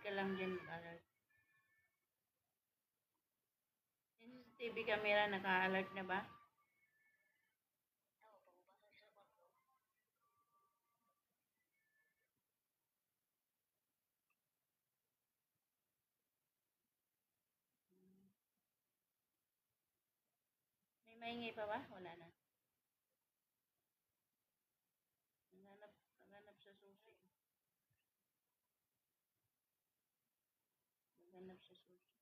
ka lang dyan mag-alert. Yung CCTV camera, naka-alert na ba? May maingay pa ba? Wala na. Naghanap sa susi. Naghanap sa susi.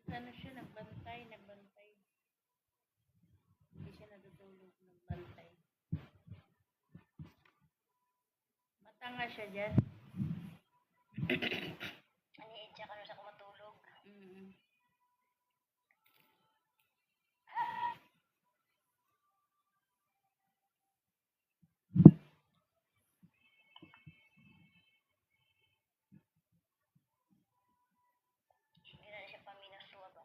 Nagano siya, nagbantay. Hindi siya natutulog, nagbantay. Matanga siya dyan. Aniid siya kano sa kumatulog. Hindi na siya paminaswa ba?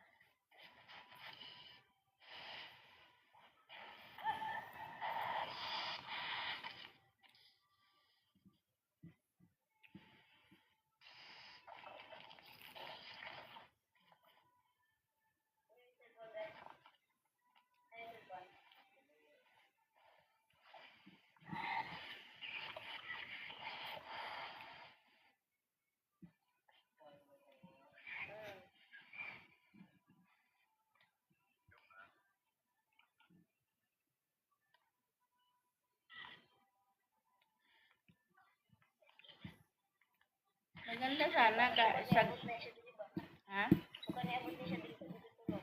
Maganda sana ka sa... Ha? So kaniabot na siya dito tulog.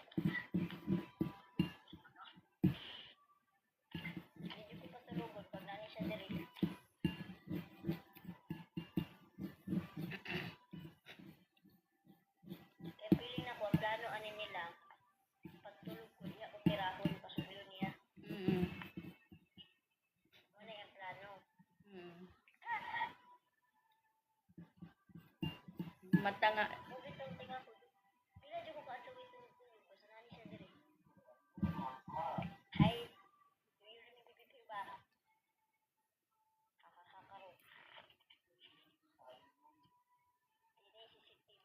Hindi ko patulugon pag nani siya diri. Kaya piling ako ang plano ani nila. Pagtulog ko niya o tirahon pasubilo niya. Ano yung plano? Matanga. Bitaw tinga ko. Pila jud ko kaadlaw tulog basta nani siya diri. Hay, yun ni bibiti ba? Kakakaro. Ini CCTV.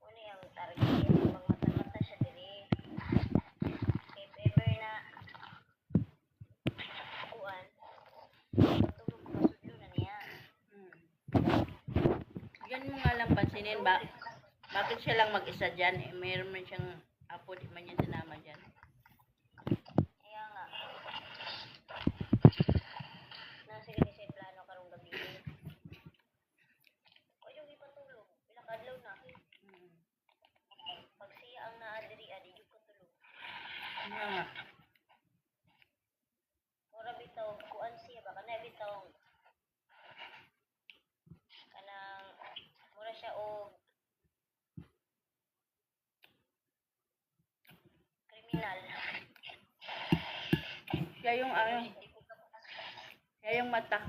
Ano yung target? Magmata-mata siya diri. If ever na kuan, tulog pasudlo na niya. Yan mo nga lang pansinin ba? Bakit siya lang mag-isa dyan? Eh, mayroon man siyang apo, di man niya sinama dyan. Kaya nga. Nasa gani siya plano karong gabi. O yung ipatulog, pila kadlaw na. Pag siya ang naa diri adi yung patulog. Nga nga. Mura bitaw kuan siya ba kana bitaw kanang mura siya og kriminal. Siya yung siya yung mata.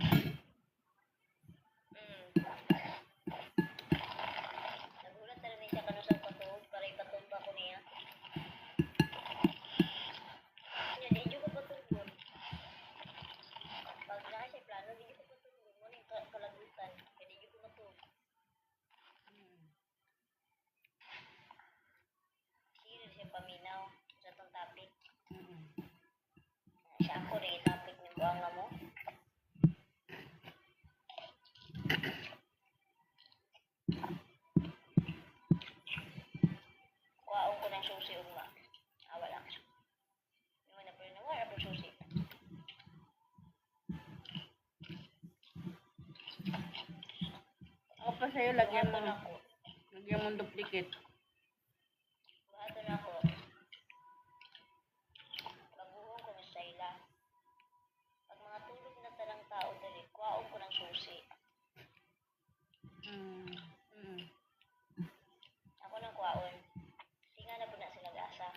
Nagulat na rin siya kanusang patuod para ipatumba ko niya. Yan, hindi ko patulog. Pag na siya plano, hindi ko patulog. Muna yung kalagutan. Kaya hindi ko matulog. Sino siya paminaw sa itong topic. Siya ako rin topic ng buwanga mo. susi ugma. Wala. Yung na pero wala po susi. Ako pa sa'yo, lagyan mo. Buhaton ako. Lagyan mo duplicate. Buhaton ako. Baguhon ko ni Sayla. Pag mga tulog na talang tao dali, kuwaon ko ng susi. Ako nang kuwaon. Tinga na po na sila gasa.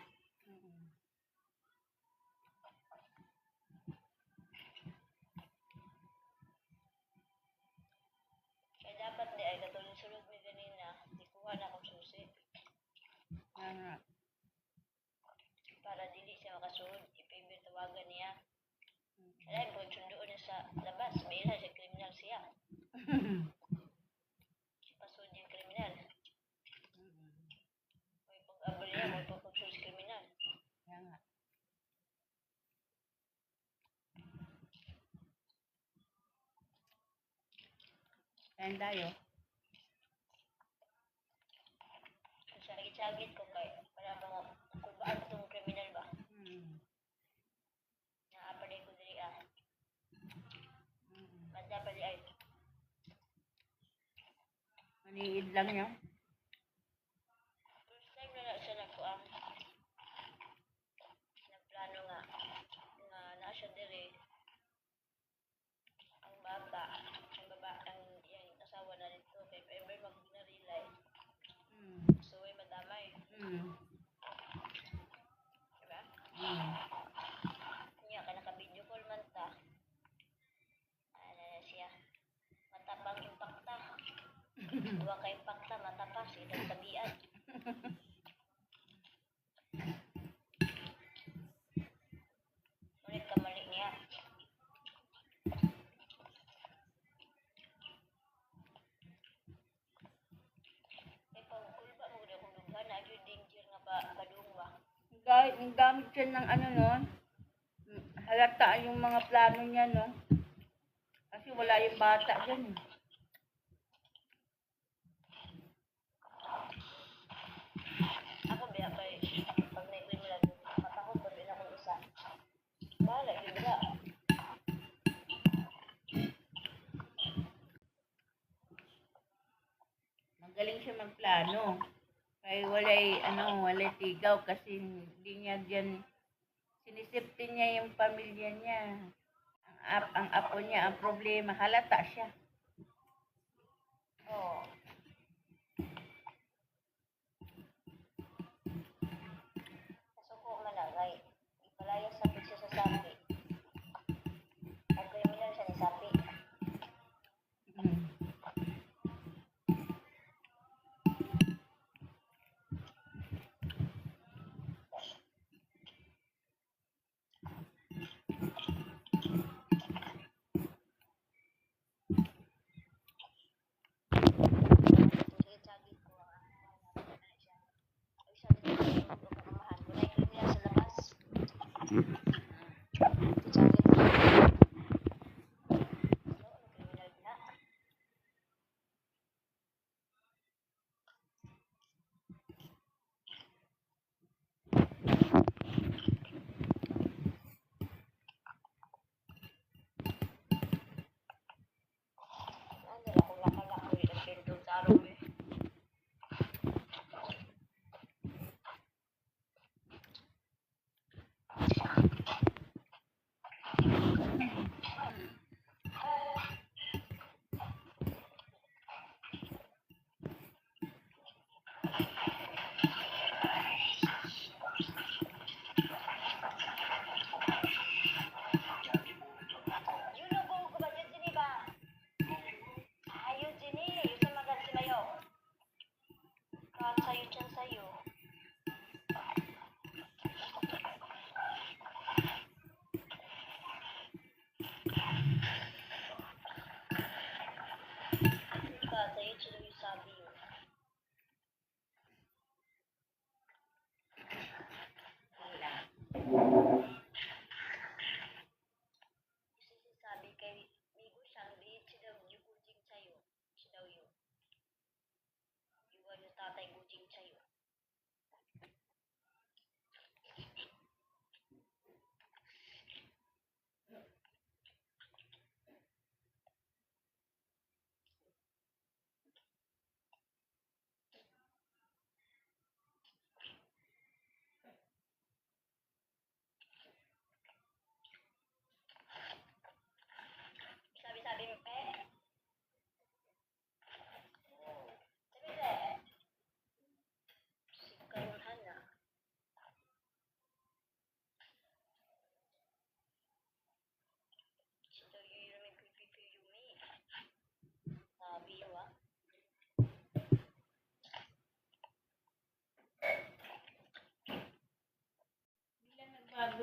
Kaya dapat di ay katulong sulod ni ganina, di kuha na akong susi. Para dili siya makasulod, ipimir tawagan niya. Kaya po, sundoon niya sa labas, may ilan siya kriminal siya. Pasod yung kriminal. May pag-abol niya, may pagpagsul sa kriminal. Kain tayo. Sa sagit ko kay, para mga kubaan itong kriminal ba? Naapaday ko dili ah. Banda pa di ay. Maniid lang niya. First time na siya nagkuang. Nagplano nga. Nga na siya diri. Ang bata, ang yung asawa na nito kay ever mag-narilay. So ay madamay. Diba? Niya ka naka-video call man ta. Ano na siya. Matapang impakta. Huwag ka impakta, matapang siya tabian. Ulit kamali niya. Kulba mo gud akong dughan na gyud danger nga ba kadung ba. Guys, ang gamit siya ng ano no. Halata yung mga plano niya no. Kasi wala yung bata dyan. Ako biya kay pag naikriminal matakot pa rin akong isa. Bahala gyud ba. Magaling siya magplano. Kaya walay tigaw kasi hindi niya dyan sinisipti niya yung pamilya niya. Ang apo niya, ang problema, halata siya. Oo. Nasuko man na kay ipalayas sa siya sa sapi. Ang kriminal siya ni sapi. Sagit ko siya. Ay sa dito ko kamahan. Wala kriminal sa labas. Sagit ko. Kriminal na. Ano lang kung lakal-lakal yung pindong sa araw eh. Yun ang buong ko ba? Yun sini ba? Ayun sini. Yun sa magan si Mayo. Kaan sa'yo dyan sa'yo. Kaan sa'yo dyan yung sabi yun. Kasi sabi kay Migo siyang liit siya daw yung kuching sa'yo. Siya daw yun. Iwan yung tatay kuching sa'yo.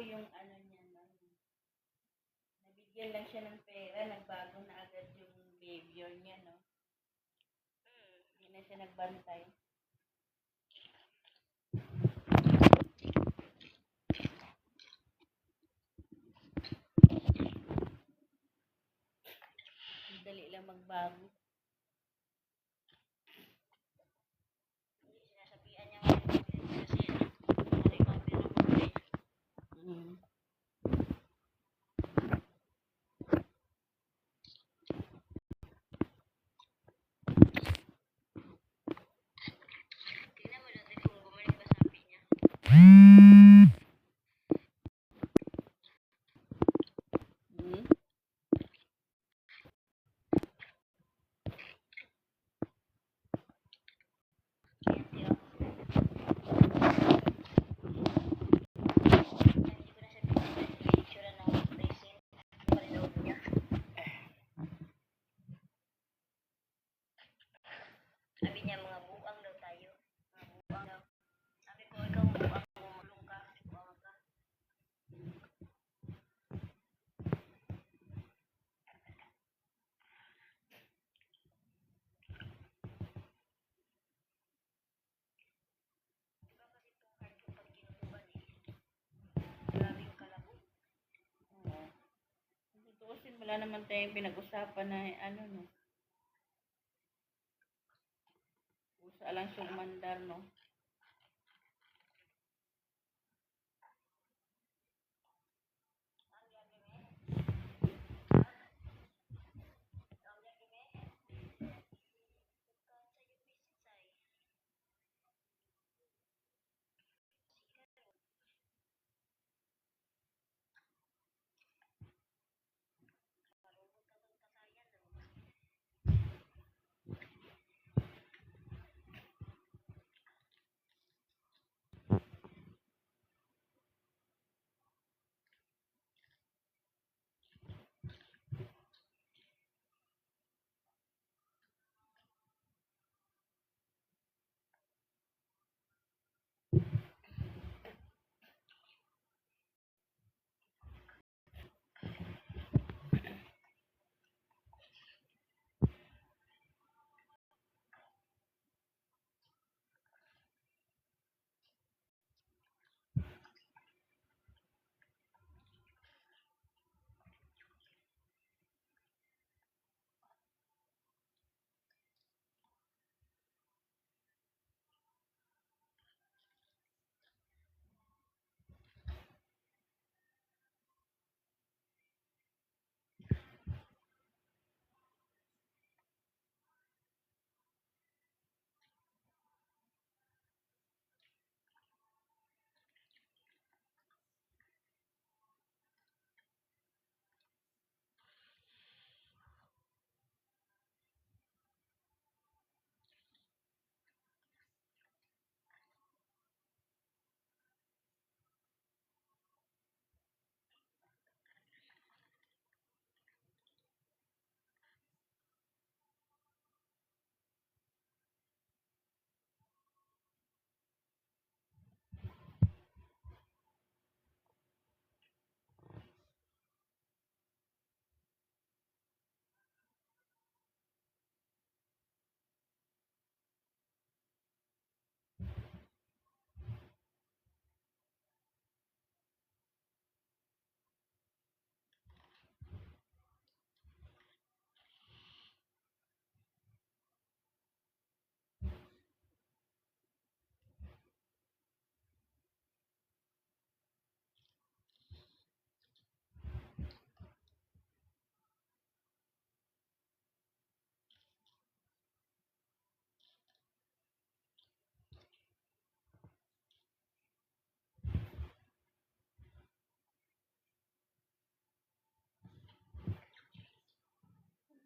yung ano niya, no? Nabigyan lang siya ng pera, nagbago na agad yung behavior niya, no? Hindi na siya nagbantay. Dali lang magbago. Sinasabihan niya ngayon kasi recover na po eh. Mm. Tingnan mo natin kung bumalik ba sabi niya. Mm. Ayan, tira. Hindi ko na siya pinagpalit yung itsura ng resin. Paliloob niya. Sabi niya mga buang daw tayo. Mga buang daw. Sabi ko ikaw buang, bumulong ka. Buang ka. Diba kasi itong card ko pag kinukuban eh. Grabe yung kalabo. Oo. Tutuusin, wala naman tayong pinag-usapan na ano, no? Usa lang siya umandar, no?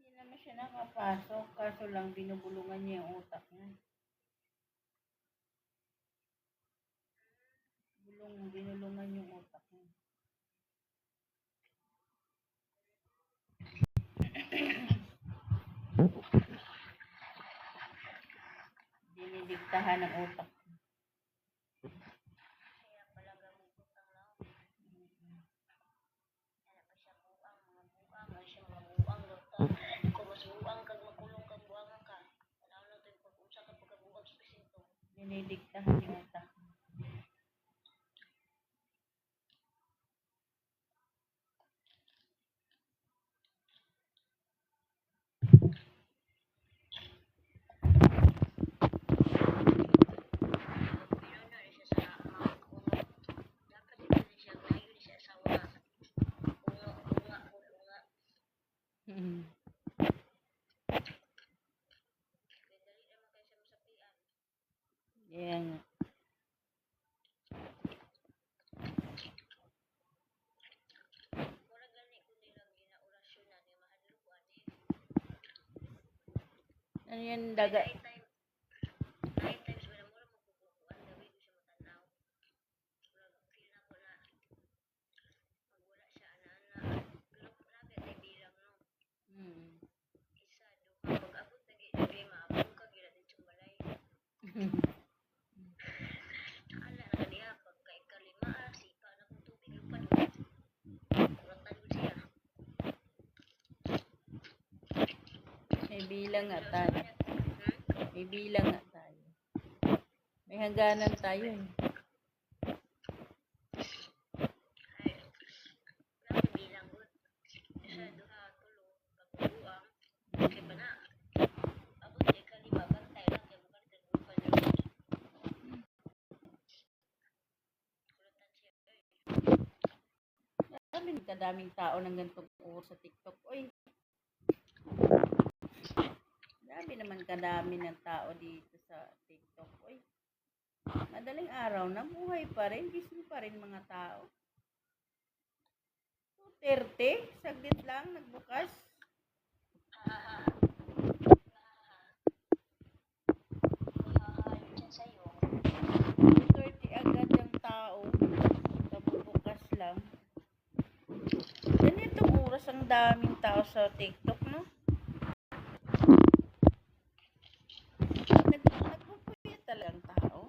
Hindi naman siya nakapasok, kaso lang binubulungan niya yung utak niya. Binulungan yung utak niya. Dinidiktahan ng utak. Kaya pala gamot ang lang. Dinidiktahan yung utak. Pinuna rin siya sa mga kuno. Dapat dito siya ngayon siya sa unga. Unga. Hmm. Kaya dali naman kayo sa masapian. Kaya nga. Mura gani kung nilang ginaorasyon na ni mahadlukan eh. Ano yan, daga? Nine times wala mura magkukukuan. Gabi ko siya matanaw. Mura feel na ko na magwala siya ana-ana. Pero grabe ay bilang no. Hmm. Isa, duha. Pag-abot na gabi, maabot ka gila din sumbalay. Ala na kaniya, pagka ikalima, sipa na kong tubig, lupad. Kuratan ko siya. May bilang nga tayo. May bilang nga tayo. May hangganan tayo eh. Ay, grabe bilang good. Isa, duha, tulo, pagbubuang. Kaya pa na, abot na ikalima, bantay lang, kaya makalitan mo pa na. Kuratan siya. Kadaming tao ng ganitong oras sa TikTok. Oy, dami naman kadami ng tao dito sa TikTok. Oy, madaling araw na buhay pa rin, gising pa rin mga tao. 2:30, saglit lang nagbukas. Mahahayo dyan sa'yo. 2:30 agad yung tao. Nabubukas lang. Ganitong oras ang daming tao sa TikTok, no? Nagpupuyat talagang tao.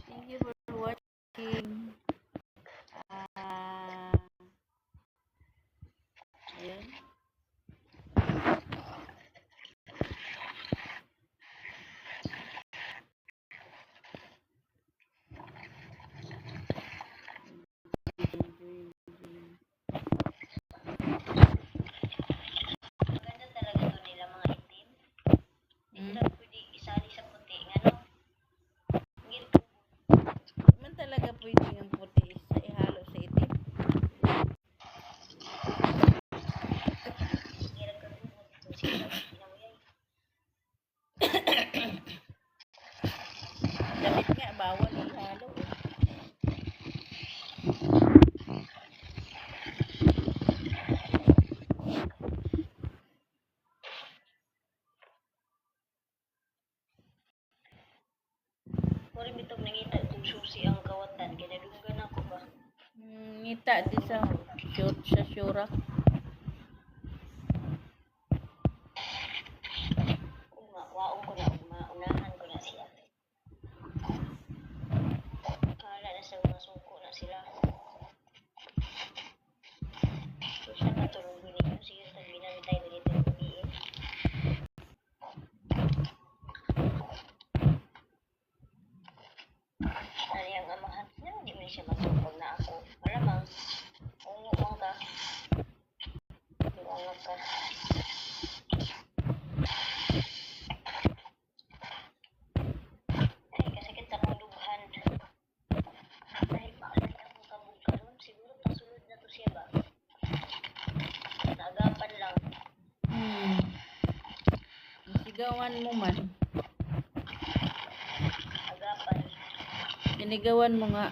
Thank you for watching. Ayan. Maganda talaga to nila mga itim. Hindi sila pwede isali sa puti. Nga no? Ngil ko. Man talaga pwede yung puti sa ihalo sa itim. Ngil ko. Ito sila. Pinamuyay. Damit nga, bawal ihalo. Kung rin itong nangita itong susi ang kawatan. Kinadunggan ako ba? Ngita di sa shoot sa syura. Kung nga, waong ko na. Maunahan ko na siya. Kala na sa mga suko na sila. So siya katulong niyo. Sige, tagbinan tayo dito ng gabi eh. Ano yung amahan niya? Hindi mo siya matupag na ako. Malamang, ungo ka. Ungo ka. Ay, kasakit sa kong lubhan. Dahil pakasakit akong kabog karon, siguro pasulod na to siya ba? Naagapan lang. Sigawan mo man. Agapan. Sinigawan mo nga.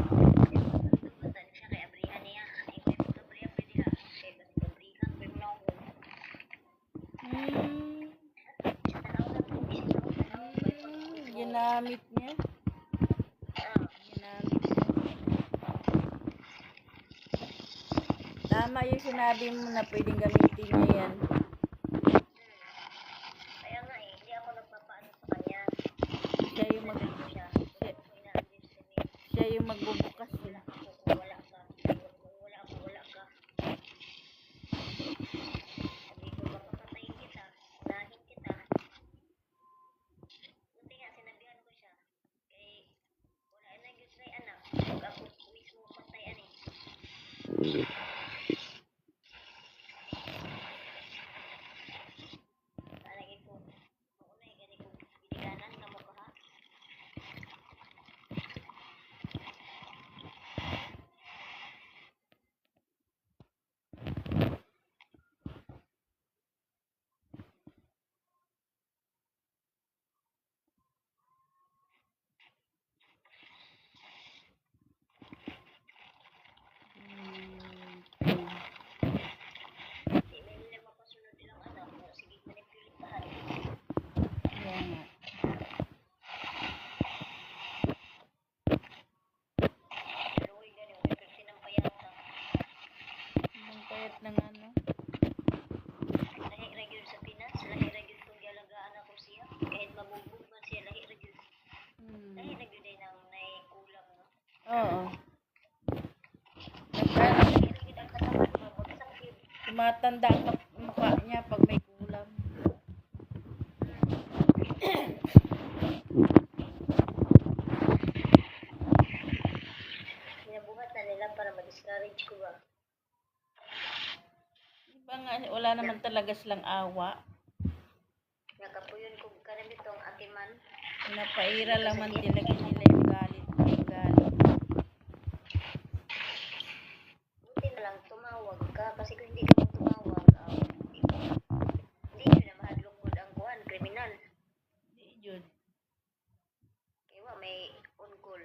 Matan siya kay abrihan niya. Ikaw yung pag-abrihan pwede ha. Kaya kasi abrihan pwede mo na ako. Siya tanaw na ako. Ginamit niya. Ah, Ginamit niya. Tama yung sinabi mo na pwedeng gamitin niya yan. kaya nga eh, hindi ako nagpapaano sa kanya. Lagi ko, maunay, gani ko, binikanan na mo ha. Di ba nila mapasunod nilang anak mo, sige manipulitahan. Kaya nga. Pero uy, gani, may kasi ng payata. Ang payat ng ano. Lahi ra gyud sa Pinas, lahi ra gyud kung gialagaan ako siya. Kahit mabugbog man siya, lahi ra gyud. Lahi ra gyud ay nang naikulang, no? Oo. Lahi ra gyud ang katawan mo, magsakit. Tumatanda ang mukha niya pag may kulam. Sinabuhat na nila para ma-discourage ko ba. Diba nga, wala naman talaga silang awa. Nakapuyon ko kanang bitong akiman. Napaira lang man talaga nila yung galit. Yung galit. Buti na lang tumawag ka kasi kung hindi ka tumawag, hindi nyo na mahadlok po ang kuhan, kriminal. Di yun. Iwa, may on call.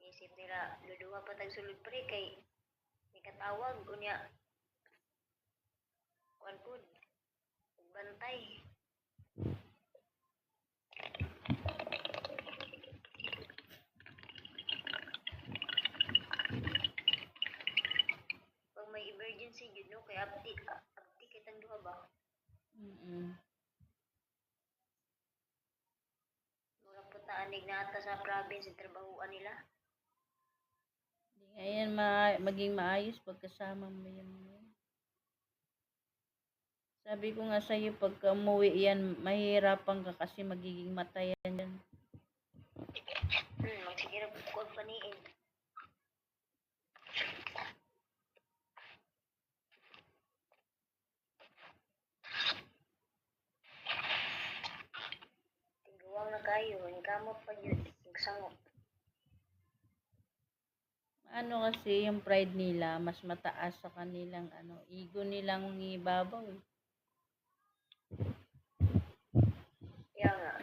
Isip nila, luduwa pa tag sulod pre kay may katawag unya kuhan po, bantay. Pag may emergency yun, no, kay abdi kitang duha ba? Murag po taanig na ata sa province, yung trabahoan nila. Di nga yan maging maayos pagkasama mo yan. Sabi ko nga sa'yo, pagka umuwi yan, mahihirapan ka kasi magiging matayan yan. Magsigirap ko ang paniin. Tiguang na kayo, ang kamot pa yun, nagsangok. Ano kasi yung pride nila, mas mataas sa kanilang ego nilang ibabaw. Kaya nga.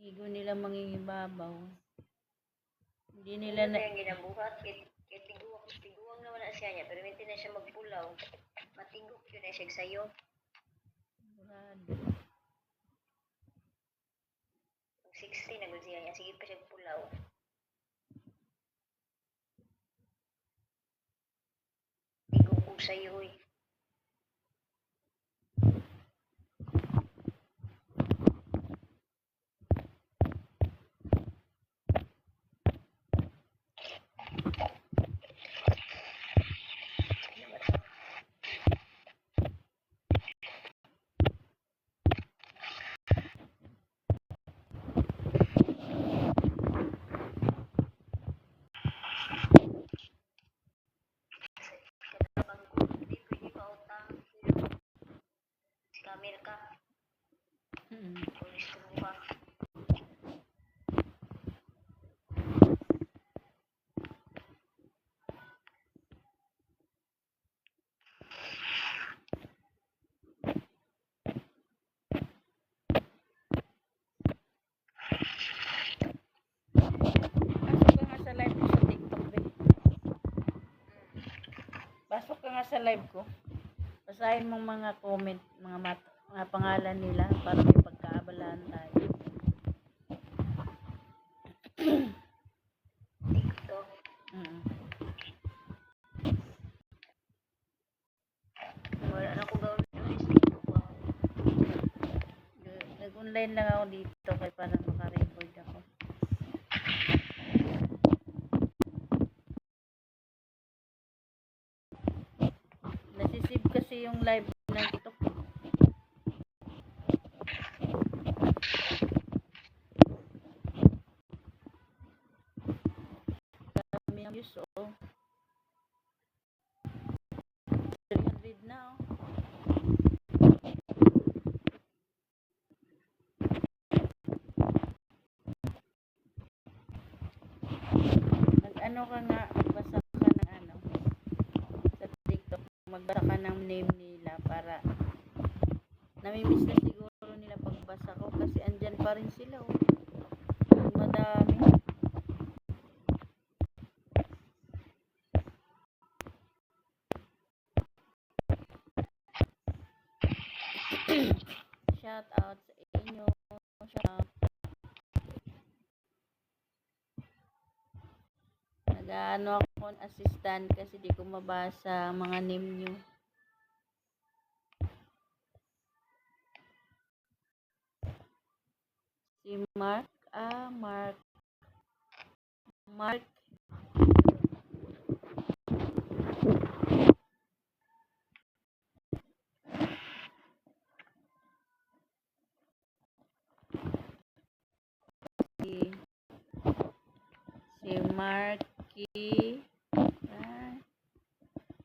Ego nila mangingibabaw. Hindi nila Ano na... ba yung ginabuhat? Kaya tiguang naman na siya niya, pero minti na siya magpulaw. Matigok yun na siya sa'yo. Sigurado. 60 na siya niya, sige pa siya pulaw. Tigok ko sa'yo eh. Hindi pwede mautang. Scammer ka. Pulis mo ka. Pasok ka nga sa live ko. Basahin mong mga comment, mga pangalan nila para may pagkaabalaan tayo. TikTok. Wala na ko gawin doon is TikTok ba? Nag-online lang ako dito kaya para makarecord ako. Nasisave kasi yung live ng views, oh. 300 na, oh. Mag-ano ka nga, magbasa ka ng ano, sa TikTok, magbasa ka ng name nila para namimiss na siguro nila pagbasa ko kasi andyan pa rin sila, oh. Madami. Shout out sa inyo. Shout out. Nag-ano ako ng assistant kasi di ko mabasa ang mga name nyo. Si Mark, Mark. Si Marky.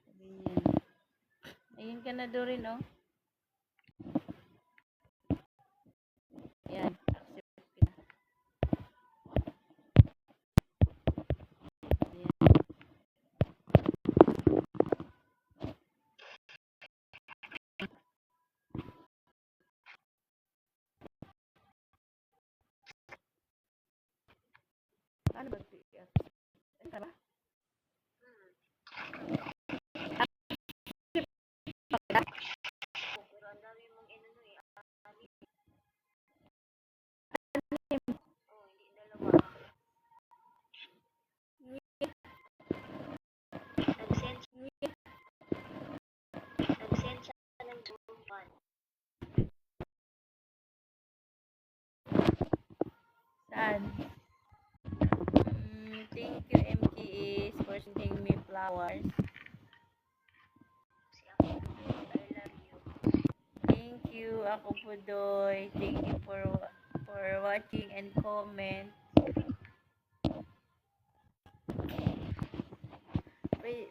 Sabi niya. Ayun ka na doon rin, oh. Yan, accept kita. Ayan. Paano ba accept? Ano ka ba? Pero ang dami mong inano eh. Oh, hindi dalawa. Nag-send siya ng group one. Saan? Thank you, MKS, for sending me flowers. Si ako, I love you. Thank you, ako po Doy. Thank you for watching and comment.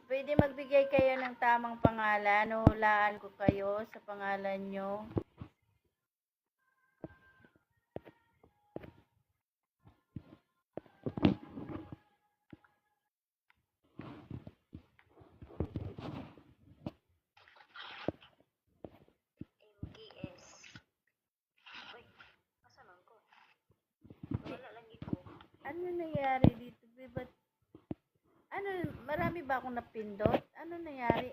Pwede magbigay kayo ng tamang pangalan. Hulaan ko kayo sa pangalan nyo. MKS. Uy, kasaman ko. Wala lagi ko. Ano nangyari dito? Ba't ano, marami ba akong napindot? Ano nangyari?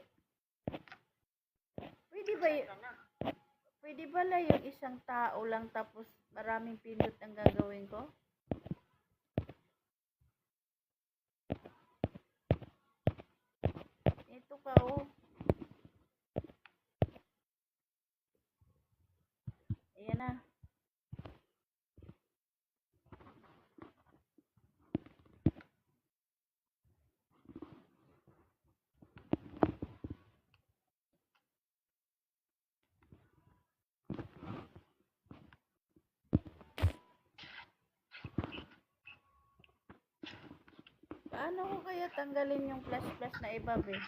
Pwede ba Saan ka na? pwede pala yung isang tao lang tapos maraming pindot ang gagawin ko? Ito ka, oh. Ayan na. Paano ko kaya tanggalin yung plus na iba, be?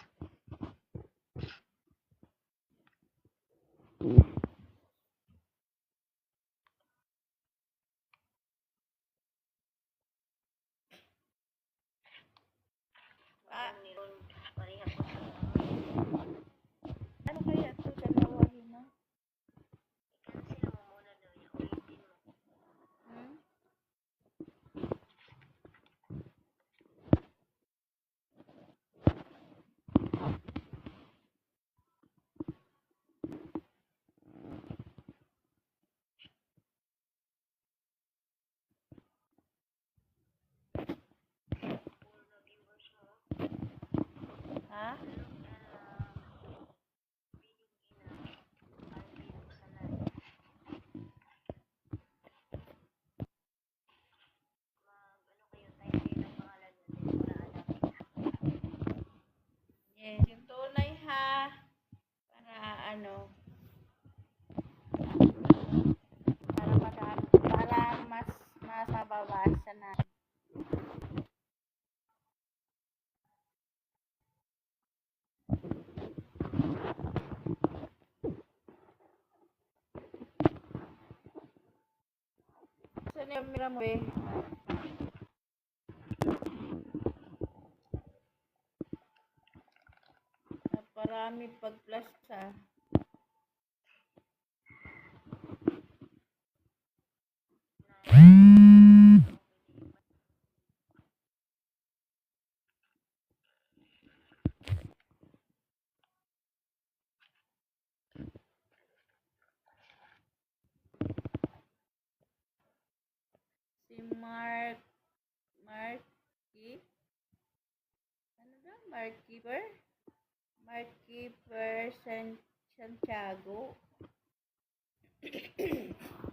Parang niron, pareha ko sa Ano kaya ito? Dalawahin na. i-cancel mo muna daw yung ulitin mo. Hmm? Puro na viewers mo. Ha? Hello, camera mo eh. Naparami pag-plus ah. Si Marky, ano daw? Marky Santiago.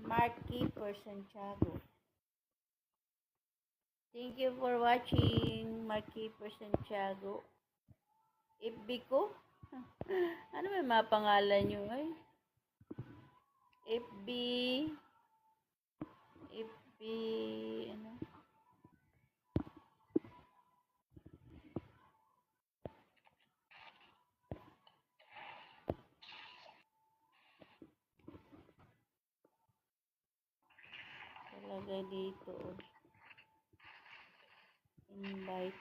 Marky Santiago. Thank you for watching, Marky Santiago. FB ko? Ano may mga pangalan nyo ay? FB, ano? Talaga dito. Invite.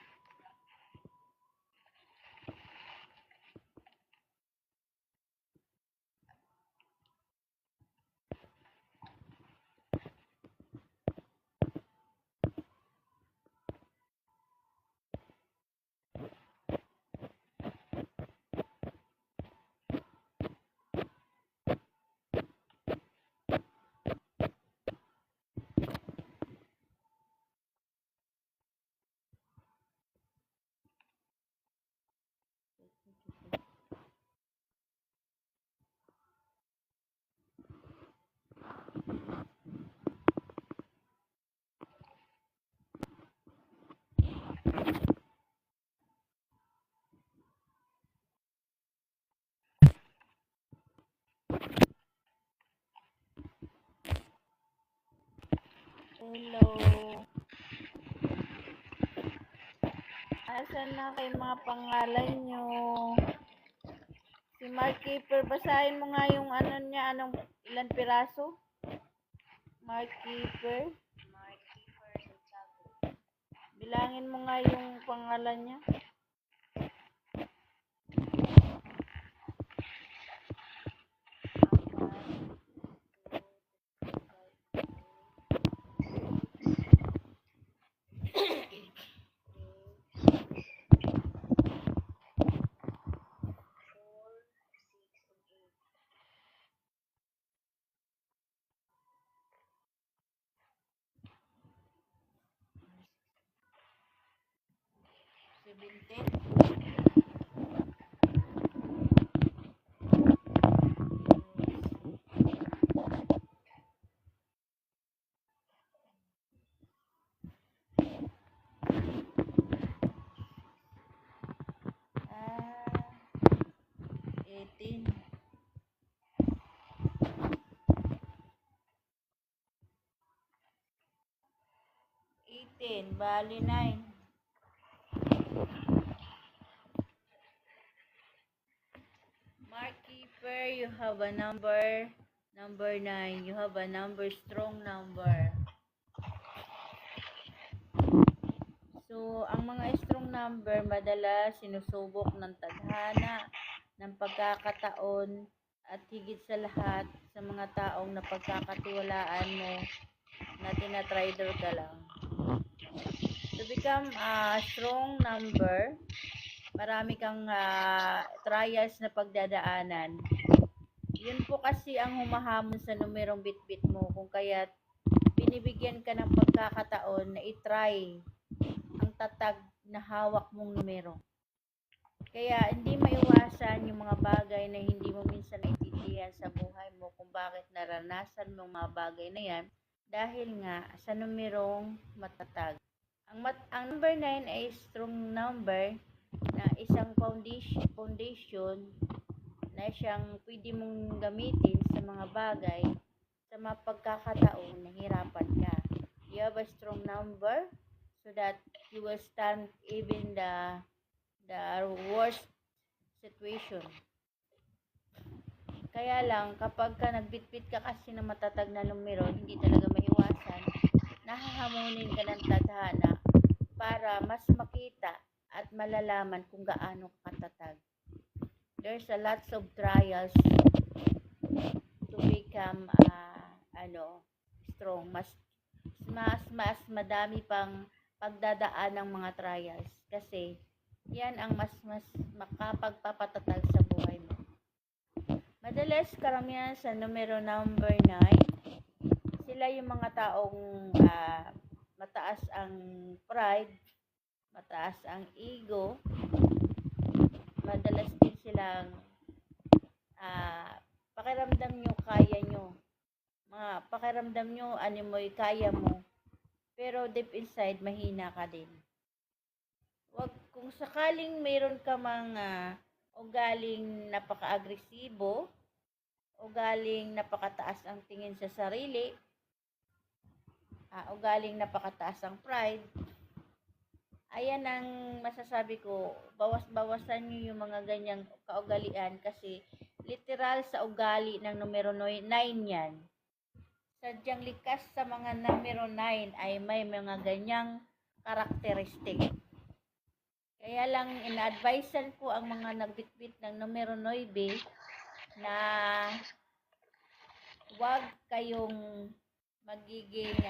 Hello. Asan na kayo mga pangalan nyo? Si Mark Keeper, basahin mo nga yung ano niya, anong ilan piraso? Mark Keeper. Bilangin mo nga yung pangalan niya. Seventeen. Ah, 18. 18, bali 9. Mark Keeper, you have a number 9. You have a strong number. So, ang mga strong number madalas sinusubok ng tadhana, ng pagkakataon, at higit sa lahat sa mga taong napagkakatiwalaan mo na tinatrider ka lang. To become a strong number, marami kang trials na pagdadaanan. Yun po kasi ang humahamon sa numerong bitbit mo, kung kaya't binibigyan ka ng pagkakataon na itry ang tatag na hawak mong numero. Kaya hindi maiwasan yung mga bagay na hindi mo minsan naiintindihan sa buhay mo kung bakit naranasan mo mga bagay na yan, dahil nga sa numerong matatag. Ang number 9 ay strong number na isang foundation na siyang pwede mong gamitin sa mga bagay sa mga pagkakataon na hirapan ka. You have a strong number so that you will stand even the worst situation. Kaya lang, kapag ka nagbitbit ka kasi ng matatag na numero, hindi talaga maiwasan nahahamunin ka ng tadhana para mas makita at malalaman kung gaano katatag. There's a lots of trials to become strong. Mas madami pang pagdadaan ng mga trials kasi yan ang mas makapagpapatatag sa buhay mo. Madalas karamihan sa numero number 9, sila yung mga taong mataas ang pride, mataas ang ego, madalas din silang pakiramdam nyo kaya nyo, pakiramdam nyo animoy kaya mo, pero deep inside mahina ka din. Kung sakaling mayroon ka mga ugaling napaka-agresibo, ugaling napakataas ang tingin sa sarili, ugaling napakataas ang pride, ayan ang masasabi ko, bawasan nyo yung mga ganyang kaugalian kasi literal sa ugali ng numero 9 yan. Sadyang likas sa mga numero 9 ay may mga ganyang karakteristik. Kaya lang ina-advisean ko ang mga nagbitbit ng numero 9 na huwag kayong magiging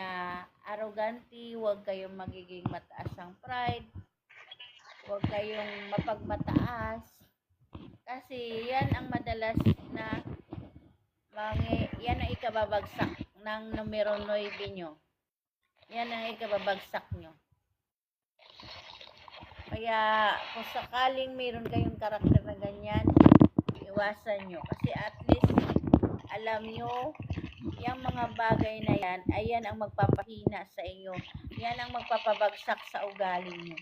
arrogante, huwag kayong magiging mataas ang pride, huwag kayong mapagmataas kasi yan ang madalas na yan ang ikababagsak ng numero 9 nyo. Yan ang ikababagsak nyo. Kaya kung sakaling mayroon kayong karakter na ganyan, iwasan nyo. Kasi at least alam nyo, yung mga bagay na yan, ayan ang magpapahina sa inyo. Yan ang magpapabagsak sa ugali nyo.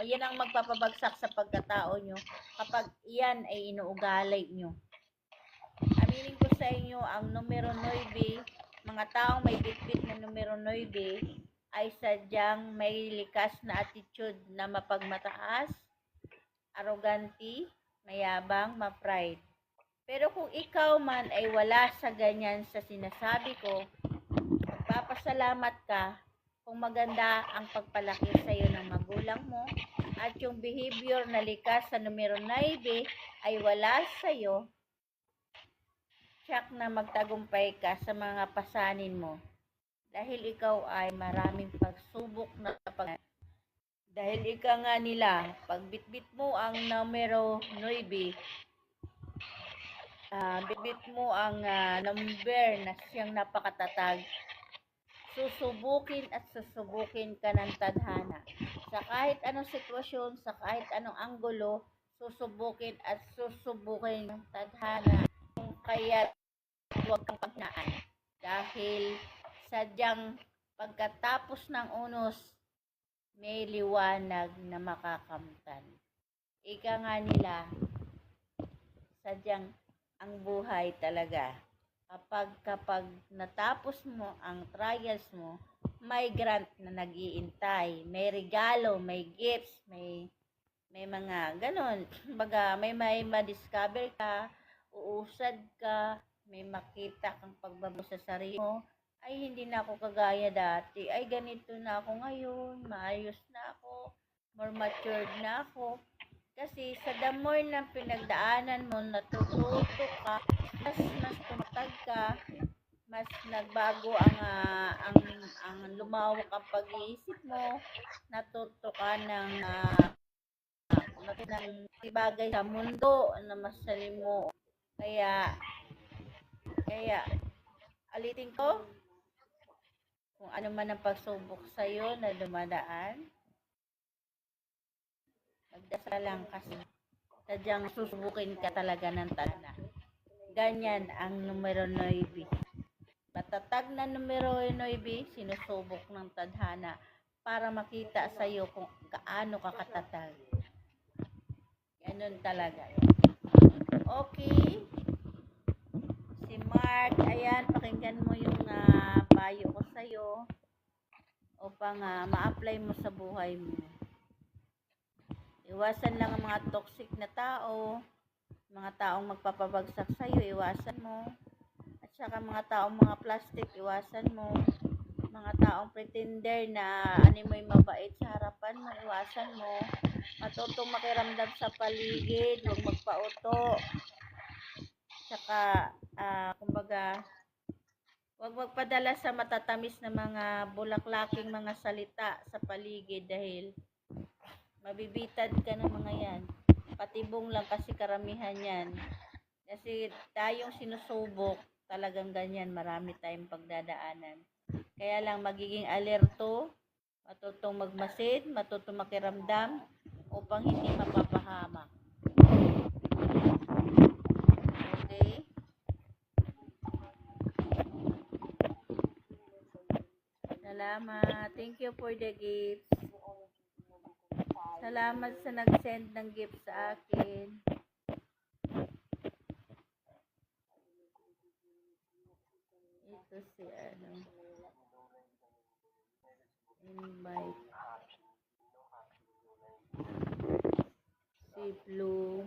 O yan ang magpapabagsak sa pagkatao nyo kapag yan ay inuugalay nyo. Aminin ko sa inyo, ang numero 9, mga taong may bitbit na numero 9, ay sadyang may likas na attitude na mapagmataas, arrogante, mayabang, ma-pride. Pero kung ikaw man ay wala sa ganyan sa sinasabi ko, magpapasalamat ka kung maganda ang pagpalaki sa iyo ng magulang mo at yung behavior na likas sa numero 9 ay wala sa iyo, tiyak na magtagumpay ka sa mga pasanin mo. Dahil ikaw ay maraming pagsubok na dahil ika nga nila, pag bitbit mo ang numero 9, bitbit mo ang number na siyang napakatatag, susubukin at susubukin ka ng tadhana. Sa kahit anong sitwasyon, sa kahit anong anggulo, susubukin at susubukin ng tadhana. Kaya huwag kang paghinaan. Dahil sadyang pagkatapos ng unos, may liwanag na makakamtan. Ika nga nila, sadyang ang buhay talaga. Kapag natapos mo ang trials mo, may grant na nag-iintay, may regalo, may gifts, may mga ganon. Baga, may ma-discover ka, uusad ka, may makita kang pagbabago sa sarili mo. Ay, hindi na ako kagaya dati. Ay, ganito na ako ngayon. Maayos na ako. More matured na ako. Kasi sa the more na pinagdaanan mo, natututo ka, mas tumatag ka, mas nagbago ang lumawak ang pag-iisip mo, natuto ka ng bagay sa mundo na mas mo. Kaya alitin ko, kung ano man ang pagsubok sa'yo na dumadaan, magdasal lang kasi sadyang susubukin ka talaga ng tadhana. Ganyan ang numero 9. Matatag na numero 9, sinusubok ng tadhana para makita sa'yo kung kaano ka katatag. Ganun talaga. Okay. Si Mark, ayan, pakinggan mo yung payo ko sa'yo upang ma-apply mo sa buhay mo. Iwasan lang ang mga toxic na tao, mga taong magpapabagsak sa'yo, iwasan mo. At saka mga taong mga plastic, iwasan mo. mga taong pretender na animoy mabait sa harapan mo, iwasan mo. Matutong makiramdam sa paligid, huwag magpauto. Tsaka, kumbaga, huwag magpadala sa matatamis na mga bulaklaking mga salita sa paligid dahil mabibitad ka ng mga yan. Patibong lang kasi karamihan yan. Kasi tayong sinusubok, talagang ganyan, marami tayong pagdadaanan. Kaya lang magiging alerto, matutong magmasid, matutong makiramdam upang hindi mapapahamak. Okay? Salamat. Thank you for the gifts. Salamat sa nag-send ng gift sa akin. Ito si invite. Si Blue.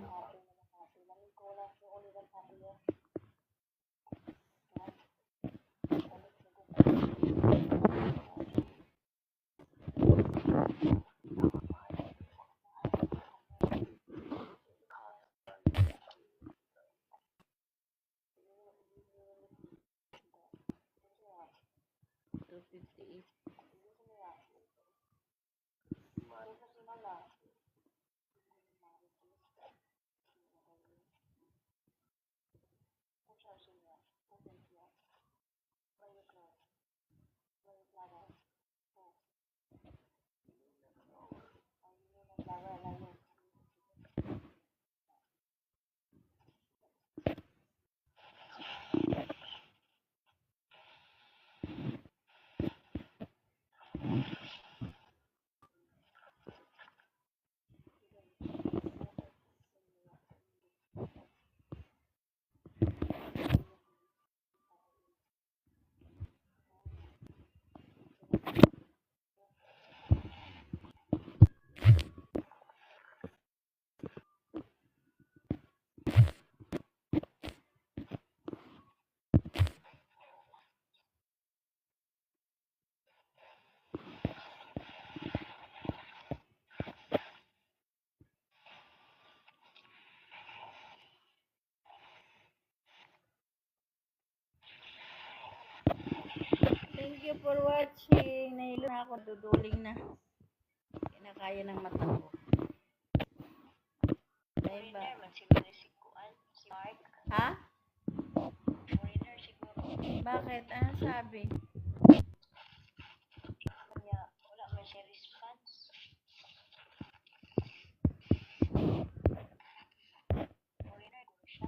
Thank you for watching. Nahilo na ako, duduling na. Kinakaya ng mata ko. Bye bye. Man siguro si Kuan, si Mark. Ha? Foreigner siguro. Bakit? Ano sabi? Kanya, wala man siya response. Foreigner ko siya.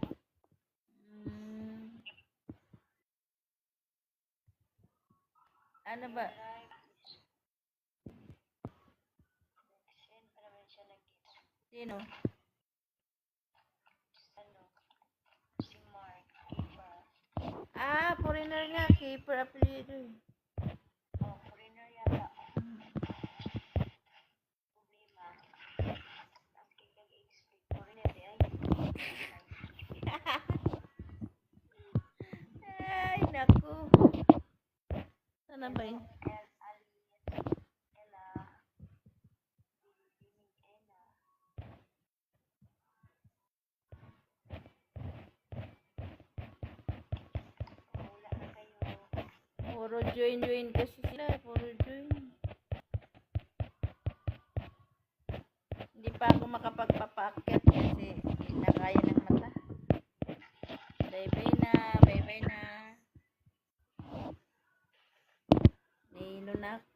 Ano ba? Send pa naman siya nag-gift. Sino? Ano? Si Mark. Iba. Foreigner nga. Keeper apelido eh. Oh, foreigner yata. Problema. Ang kikag-expect. Foreigner di ay. Ay, naku. Sana ba yun? Puro join kasi sila. Puro join. Hindi pa ako makapagpapaakyat kasi nakaya ng mata. Bye-bye na. Bye-bye na. Nahilo na ako.